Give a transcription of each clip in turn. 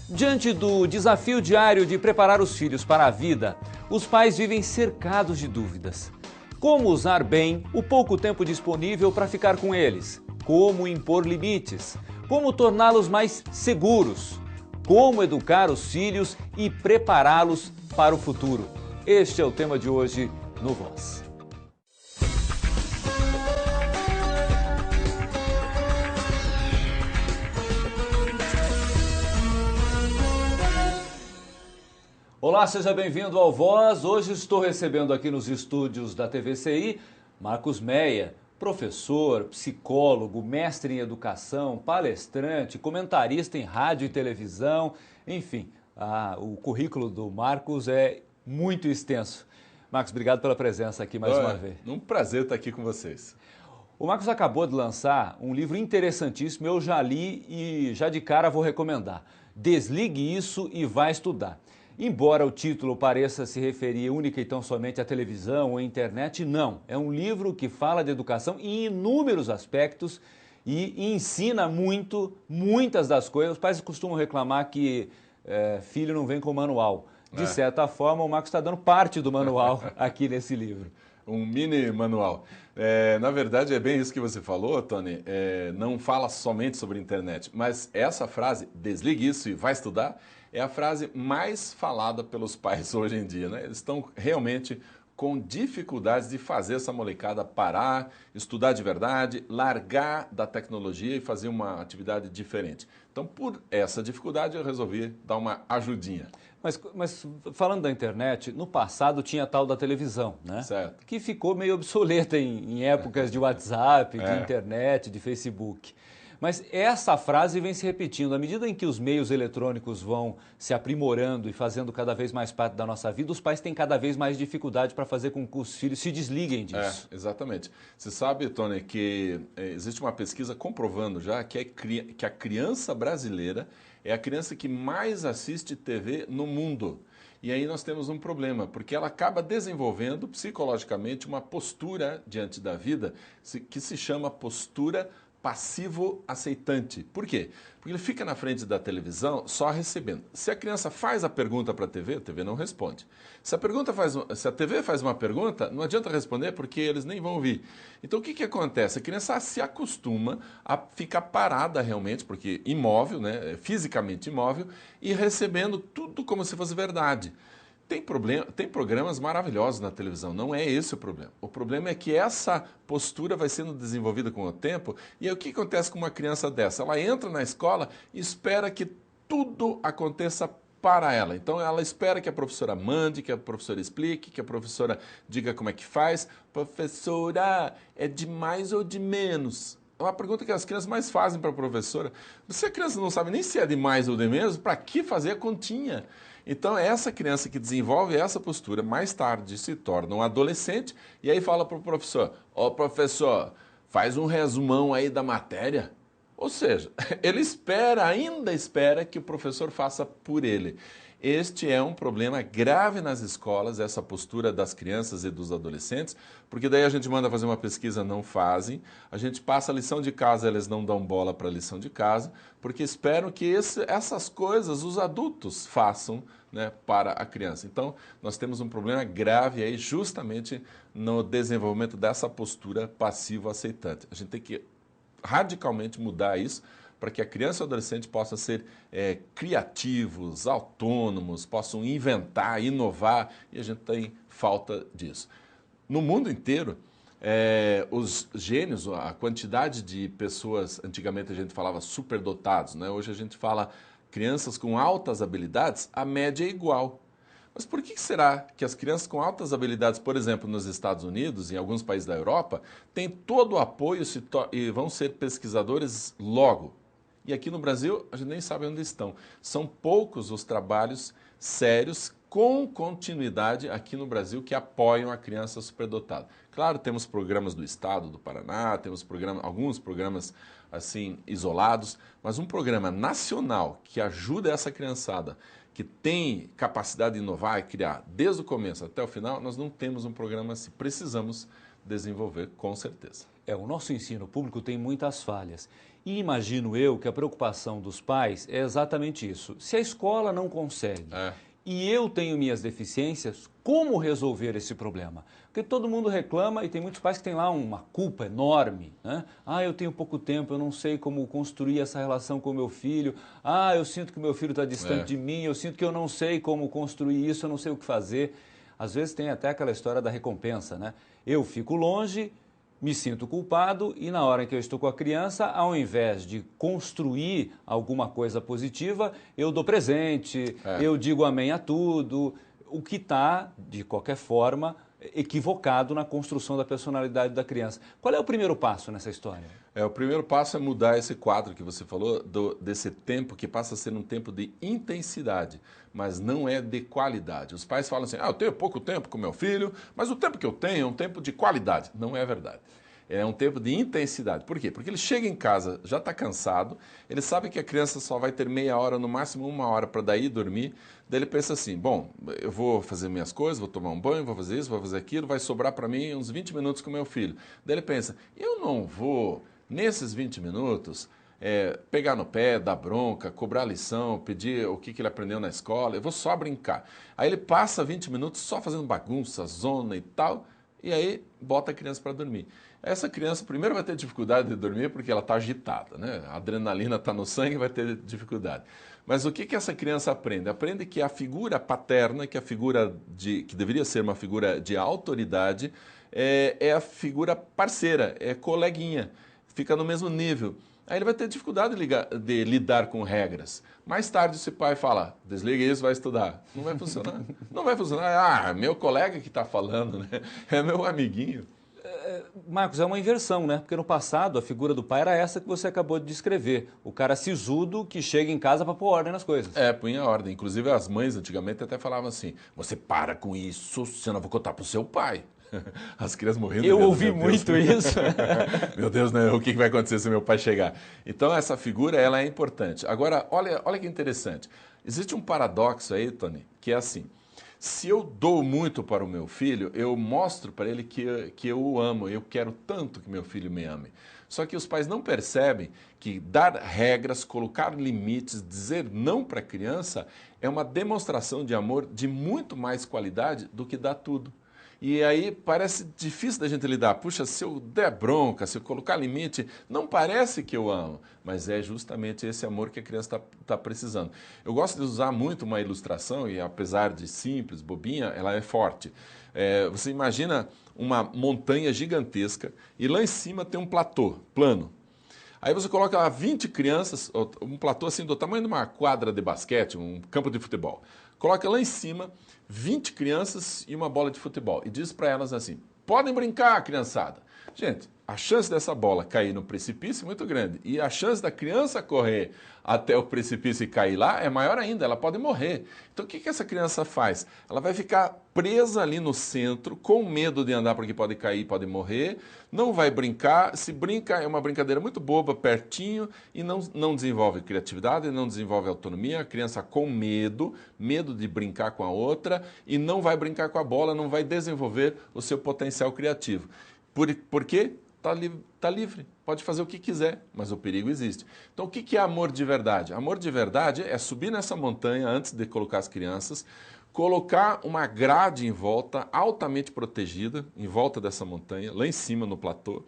Diante do desafio diário de preparar os filhos para a vida, os pais vivem cercados de dúvidas. Como usar bem o pouco tempo disponível para ficar com eles? Como impor limites? Como torná-los mais seguros? Como educar os filhos e prepará-los para o futuro? Este é o tema de hoje no Voz. Olá, seja bem-vindo ao Voz. Hoje estou recebendo aqui nos estúdios da TVCI Marcos Meia, professor, psicólogo, mestre em educação, palestrante, comentarista em rádio e televisão, enfim, o currículo do Marcos é muito extenso. Marcos, obrigado pela presença aqui mais uma vez. Um prazer estar aqui com vocês. O Marcos acabou de lançar um livro interessantíssimo, eu já li e já de cara vou recomendar. Desligue isso e vá estudar. Embora o título pareça se referir única e tão somente à televisão ou à internet, não. É um livro que fala de educação em inúmeros aspectos e ensina muitas das coisas. Os pais costumam reclamar que filho não vem com manual. De certa forma, o Marcos está dando parte do manual aqui nesse livro. Um mini manual. Na verdade, é bem isso que você falou, Tony. Não fala somente sobre internet, mas essa frase, desligue isso e vai estudar, é a frase mais falada pelos pais hoje em dia, né? Eles estão realmente com dificuldades de fazer essa molecada parar, estudar de verdade, largar da tecnologia e fazer uma atividade diferente. Então, por essa dificuldade, eu resolvi dar uma ajudinha. Mas falando da internet, no passado tinha a tal da televisão, né? Certo. Que ficou meio obsoleta em épocas de WhatsApp, de internet, de Facebook. Mas essa frase vem se repetindo. À medida em que os meios eletrônicos vão se aprimorando e fazendo cada vez mais parte da nossa vida, os pais têm cada vez mais dificuldade para fazer com que os filhos se desliguem disso. Exatamente. Você sabe, Tony, que existe uma pesquisa comprovando já que a criança brasileira é a criança que mais assiste TV no mundo. E aí nós temos um problema, porque ela acaba desenvolvendo psicologicamente uma postura diante da vida que se chama postura passivo-aceitante. Por quê? Porque ele fica na frente da televisão só recebendo. Se a criança faz a pergunta para a TV não responde. Se a TV faz uma pergunta, não adianta responder porque eles nem vão ouvir. Então o que acontece? A criança se acostuma a ficar parada realmente, porque imóvel, né, fisicamente imóvel, e recebendo tudo como se fosse verdade. Tem programas maravilhosos na televisão, não é esse o problema. O problema é que essa postura vai sendo desenvolvida com o tempo, e aí o que acontece com uma criança dessa? Ela entra na escola e espera que tudo aconteça para ela. Então ela espera que a professora mande, que a professora explique, que a professora diga como é que faz. Professora, é de mais ou de menos? É uma pergunta que as crianças mais fazem para a professora. Se a criança não sabe nem se é de mais ou de menos, para que fazer a continha? Então, essa criança que desenvolve essa postura, mais tarde se torna um adolescente e aí fala para o professor, professor, faz um resumão aí da matéria. Ou seja, ele ainda espera que o professor faça por ele. Este é um problema grave nas escolas, essa postura das crianças e dos adolescentes, porque daí a gente manda fazer uma pesquisa, não fazem, a gente passa a lição de casa, eles não dão bola para a lição de casa, porque esperam que essas coisas os adultos façam, né, para a criança. Então, nós temos um problema grave aí justamente no desenvolvimento dessa postura passivo-aceitante. A gente tem que radicalmente mudar isso, para que a criança e o adolescente possam ser criativos, autônomos, possam inventar, inovar, e a gente tem falta disso. No mundo inteiro, os gênios, a quantidade de pessoas, antigamente a gente falava superdotados, né? Hoje a gente fala crianças com altas habilidades, a média é igual. Mas por que será que as crianças com altas habilidades, por exemplo, nos Estados Unidos, em alguns países da Europa, têm todo o apoio e vão ser pesquisadores logo? E aqui no Brasil, a gente nem sabe onde estão. São poucos os trabalhos sérios, com continuidade aqui no Brasil, que apoiam a criança superdotada. Claro, temos programas do Estado do Paraná, temos alguns programas assim isolados, mas um programa nacional que ajuda essa criançada, que tem capacidade de inovar e criar desde o começo até o final, nós não temos um programa assim. Precisamos desenvolver, com certeza. O nosso ensino público tem muitas falhas. E imagino eu que a preocupação dos pais é exatamente isso. Se a escola não consegue e eu tenho minhas deficiências, como resolver esse problema? Porque todo mundo reclama e tem muitos pais que têm lá uma culpa enorme, né? Ah, eu tenho pouco tempo, eu não sei como construir essa relação com o meu filho. Ah, eu sinto que o meu filho está distante de mim, eu sinto que eu não sei como construir isso, eu não sei o que fazer. Às vezes tem até aquela história da recompensa, né? Eu fico longe, me sinto culpado e na hora em que eu estou com a criança, ao invés de construir alguma coisa positiva, eu dou presente, eu digo amém a tudo, o que está, de qualquer forma, equivocado na construção da personalidade da criança. Qual é o primeiro passo nessa história? O primeiro passo é mudar esse quadro que você falou, desse tempo que passa a ser um tempo de intensidade, mas não é de qualidade. Os pais falam assim, eu tenho pouco tempo com meu filho, mas o tempo que eu tenho é um tempo de qualidade. Não é verdade. É um tempo de intensidade. Por quê? Porque ele chega em casa, já está cansado, ele sabe que a criança só vai ter meia hora, no máximo 1 hora para daí dormir. Daí ele pensa assim, bom, eu vou fazer minhas coisas, vou tomar um banho, vou fazer isso, vou fazer aquilo, vai sobrar para mim uns 20 minutos com meu filho. Daí ele pensa, eu não vou, nesses 20 minutos, pegar no pé, dar bronca, cobrar lição, pedir o que ele aprendeu na escola, eu vou só brincar. Aí ele passa 20 minutos só fazendo bagunça, zona e tal, e aí bota a criança para dormir. Essa criança primeiro vai ter dificuldade de dormir porque ela está agitada, né? A adrenalina está no sangue, vai ter dificuldade. Mas o que essa criança aprende? Aprende que a figura paterna, que a figura que deveria ser uma figura de autoridade, é a figura parceira, é coleguinha, fica no mesmo nível. Aí ele vai ter dificuldade de lidar com regras. Mais tarde esse pai fala, desliga isso, vai estudar. Não vai funcionar. Não vai funcionar. Meu colega que está falando, né? É meu amiguinho. Marcos, é uma inversão, né? Porque no passado a figura do pai era essa que você acabou de descrever. O cara sisudo que chega em casa para pôr ordem nas coisas. Punha ordem. Inclusive as mães antigamente até falavam assim, você para com isso, senão eu vou contar pro seu pai. As crianças morrendo. Eu ouvi muito isso. Meu Deus, né? O que vai acontecer se meu pai chegar? Então essa figura ela é importante. Agora, olha que interessante. Existe um paradoxo aí, Tony, que é assim. Se eu dou muito para o meu filho, eu mostro para ele que eu o amo, eu quero tanto que meu filho me ame. Só que os pais não percebem que dar regras, colocar limites, dizer não para a criança é uma demonstração de amor de muito mais qualidade do que dar tudo. E aí parece difícil da gente lidar. Puxa, se eu der bronca, se eu colocar limite, não parece que eu amo, mas é justamente esse amor que a criança está precisando. Eu gosto de usar muito uma ilustração, e apesar de simples, bobinha, ela é forte. Você imagina uma montanha gigantesca e lá em cima tem um platô plano. Aí você coloca lá 20 crianças, um platô assim do tamanho de uma quadra de basquete, um campo de futebol. Coloca lá em cima 20 crianças e uma bola de futebol. E diz para elas assim, podem brincar, criançada. Gente, a chance dessa bola cair no precipício é muito grande. E a chance da criança correr até o precipício e cair lá é maior ainda, ela pode morrer. Então o que essa criança faz? Ela vai ficar presa ali no centro, com medo de andar porque pode cair, pode morrer, não vai brincar, se brinca é uma brincadeira muito boba, pertinho, e não desenvolve criatividade, não desenvolve autonomia, a criança com medo de brincar com a outra, e não vai brincar com a bola, não vai desenvolver o seu potencial criativo. Por quê? Está livre, pode fazer o que quiser, mas o perigo existe. Então, o que é amor de verdade? Amor de verdade é subir nessa montanha antes de colocar as crianças, colocar uma grade em volta, altamente protegida, em volta dessa montanha, lá em cima no platô,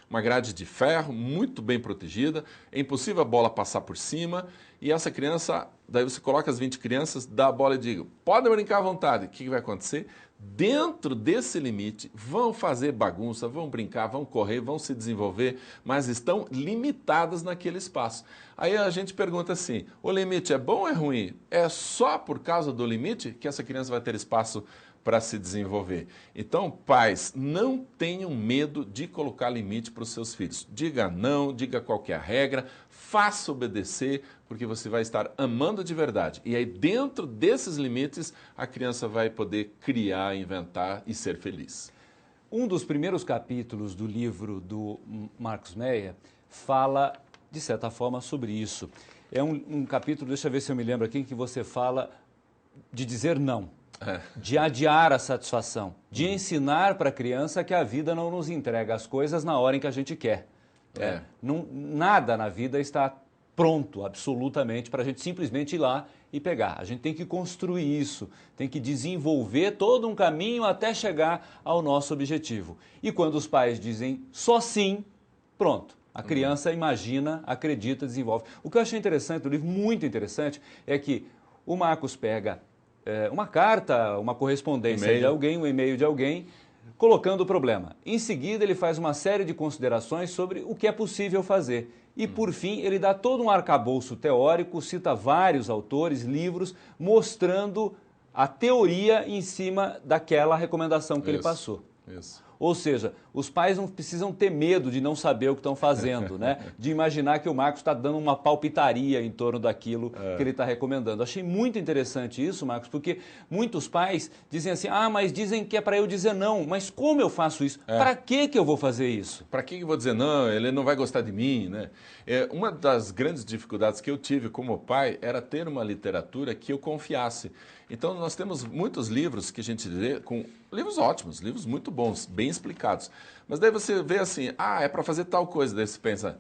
uma grade de ferro, muito bem protegida, é impossível a bola passar por cima, e essa criança, daí você coloca as 20 crianças, dá a bola e diga, podem brincar à vontade. O que vai acontecer? Dentro desse limite, vão fazer bagunça, vão brincar, vão correr, vão se desenvolver, mas estão limitadas naquele espaço. Aí a gente pergunta assim, o limite é bom ou é ruim? É só por causa do limite que essa criança vai ter espaço para se desenvolver. Então, pais, não tenham medo de colocar limite para os seus filhos. Diga não, diga qual que é a regra, faça obedecer, porque você vai estar amando de verdade. E aí, dentro desses limites, a criança vai poder criar, inventar e ser feliz. Um dos primeiros capítulos do livro do Marcos Meyer fala, de certa forma, sobre isso. É um capítulo, deixa eu ver se eu me lembro aqui, em que você fala de dizer não. De adiar a satisfação, de ensinar para a criança que a vida não nos entrega as coisas na hora em que a gente quer. Nada na vida está pronto, absolutamente, para a gente simplesmente ir lá e pegar. A gente tem que construir isso, tem que desenvolver todo um caminho até chegar ao nosso objetivo. E quando os pais dizem só sim, pronto. A criança imagina, acredita, desenvolve. O que eu achei interessante do livro, muito interessante, é que o Marcos pega uma carta, uma correspondência de alguém, um e-mail de alguém, colocando o problema. Em seguida, ele faz uma série de considerações sobre o que é possível fazer. E, por fim, ele dá todo um arcabouço teórico, cita vários autores, livros, mostrando a teoria em cima daquela recomendação que ele passou. Ou seja, os pais não precisam ter medo de não saber o que estão fazendo, né? De imaginar que o Marcos está dando uma palpitaria em torno daquilo que ele está recomendando. Achei muito interessante isso, Marcos, porque muitos pais dizem assim, mas dizem que é para eu dizer não, mas como eu faço isso? Para que eu vou fazer isso? Para que eu vou dizer não? Ele não vai gostar de mim, né? Uma das grandes dificuldades que eu tive como pai era ter uma literatura que eu confiasse. Então, nós temos muitos livros que a gente lê, livros ótimos, livros muito bons, bem explicados. Mas daí você vê assim, é para fazer tal coisa. Daí você pensa,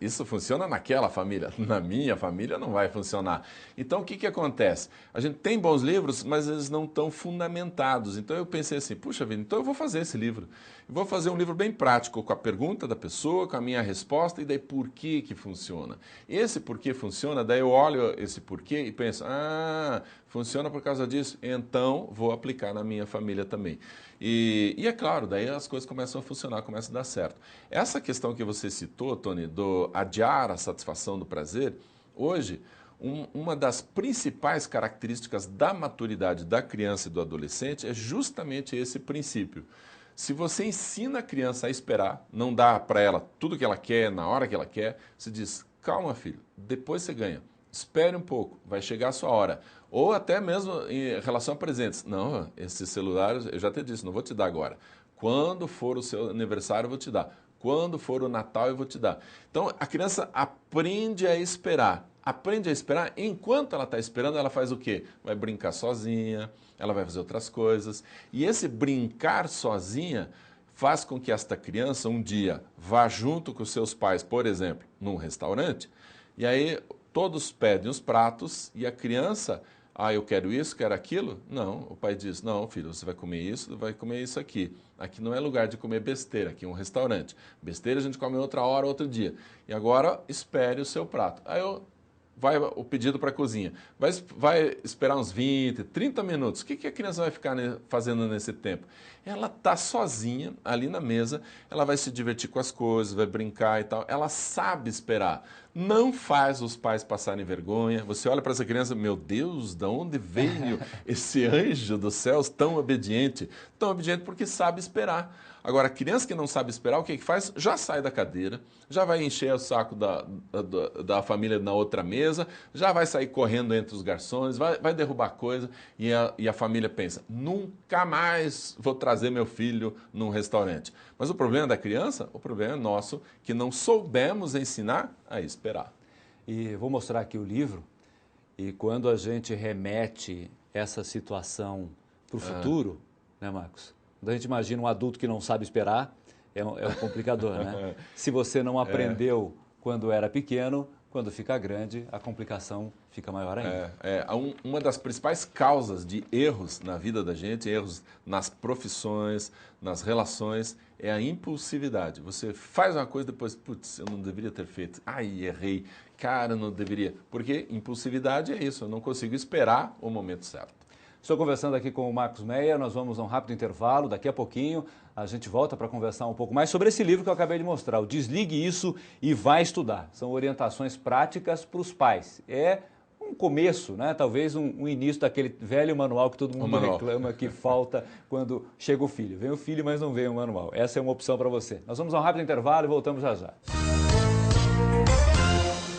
isso funciona naquela família. Na minha família não vai funcionar. Então, o que acontece? A gente tem bons livros, mas eles não estão fundamentados. Então, eu pensei assim, puxa vida, então eu vou fazer esse livro. Eu vou fazer um livro bem prático, com a pergunta da pessoa, com a minha resposta, e daí por que funciona. Esse porquê funciona, daí eu olho esse porquê e penso, funciona por causa disso, então vou aplicar na minha família também. E é claro, daí as coisas começam a funcionar, começam a dar certo. Essa questão que você citou, Tony, do adiar a satisfação do prazer, hoje, uma das principais características da maturidade da criança e do adolescente é justamente esse princípio. Se você ensina a criança a esperar, não dá para ela tudo que ela quer, na hora que ela quer, você diz, calma filho, depois você ganha. Espere um pouco, vai chegar a sua hora. Ou até mesmo em relação a presentes. Não, esses celulares, eu já te disse, não vou te dar agora. Quando for o seu aniversário, eu vou te dar. Quando for o Natal, eu vou te dar. Então, a criança aprende a esperar. Aprende a esperar, enquanto ela está esperando, ela faz o quê? Vai brincar sozinha, ela vai fazer outras coisas. E esse brincar sozinha faz com que esta criança um dia vá junto com os seus pais, por exemplo, num restaurante, e aí todos pedem os pratos e a criança, eu quero isso, quero aquilo. Não, o pai diz, não, filho, você vai comer isso aqui. Aqui não é lugar de comer besteira, aqui é um restaurante. Besteira a gente come outra hora, outro dia. E agora espere o seu prato. Aí vai o pedido para a cozinha. Vai esperar uns 20, 30 minutos. O que a criança vai ficar fazendo nesse tempo? Ela está sozinha ali na mesa, ela vai se divertir com as coisas, vai brincar e tal. Ela sabe esperar. Não faz os pais passarem vergonha. Você olha para essa criança, meu Deus, de onde veio esse anjo dos céus tão obediente? Tão obediente porque sabe esperar. Agora, a criança que não sabe esperar, o que faz? Já sai da cadeira, já vai encher o saco da família na outra mesa, já vai sair correndo entre os garçons, vai derrubar coisa e a família pensa, nunca mais vou trazer meu filho num restaurante. Mas o problema da criança, o problema é nosso, que não soubemos ensinar a esperar. E vou mostrar aqui o livro, e quando a gente remete essa situação para o futuro, né, Marcos? Quando a gente imagina um adulto que não sabe esperar, é um complicador, né? Se você não aprendeu quando era pequeno, quando fica grande, a complicação fica maior ainda. Uma das principais causas de erros na vida da gente, erros nas profissões, nas relações, é a impulsividade. Você faz uma coisa e depois, putz, eu não deveria ter feito. Errei. Cara, não deveria. Porque impulsividade é isso, eu não consigo esperar o momento certo. Estou conversando aqui com o Marcos Meyer, nós vamos a um rápido intervalo, daqui a pouquinho a gente volta para conversar um pouco mais sobre esse livro que eu acabei de mostrar, o Desligue Isso e Vai Estudar. São orientações práticas para os pais. É um começo, né? Talvez um início daquele velho manual que todo mundo reclama que falta quando chega o filho. Vem o filho, mas não vem o manual. Essa é uma opção para você. Nós vamos a um rápido intervalo e voltamos já já.